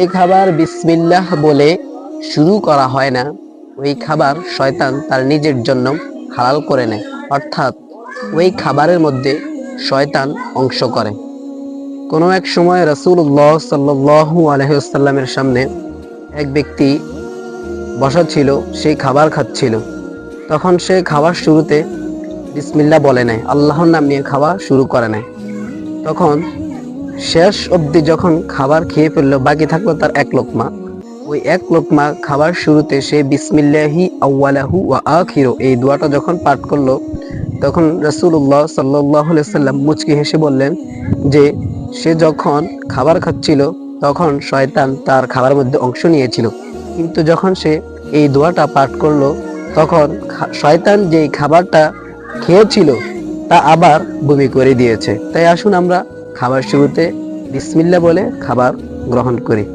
এই খাবার বিসমিল্লাহ বলে শুরু করা হয় না, ওই খাবার শয়তান তার নিজের জন্য হালাল করে নেয়, অর্থাৎ ওই খাবারের মধ্যে শয়তান অংশ করে। কোনো এক সময় রাসূলুল্লাহ সাল্লাল্লাহু আলাইহি ওয়াসাল্লামের সামনে এক ব্যক্তি বসা ছিল, সেই খাবার খাচ্ছিল। তখন সে খাবার শুরুতে বিসমিল্লাহ বলে নেয়, আল্লাহর নাম নিয়ে খাওয়া শুরু করে নেয়। তখন শেষ অবধি যখন খাবার খেয়ে ফেললো, বাকি থাকলো তার এক লোকমা। ওই এক লোকমা খাবার শুরুতে সে বিসমিল্লাহি আউয়ালাহু ওয়া আখিরু এই দোয়াটা যখন পাঠ করলো, তখন রাসূলুল্লাহ সাল্লাল্লাহু আলাইহি সাল্লাম মুচকি হেসে বললেন যে সে যখন খাবার খাচ্ছিল তখন শয়তান তার খাবারের মধ্যে অংশ নিয়েছিল, কিন্তু যখন সে এই দোয়াটা পাঠ করলো তখন শয়তান যে খাবারটা খেয়েছিল তা আবার বমি করে দিয়েছে। তাই আসুন আমরা খাবার শুরুতে বিসমিল্লাহ বলে খাবার গ্রহণ করি।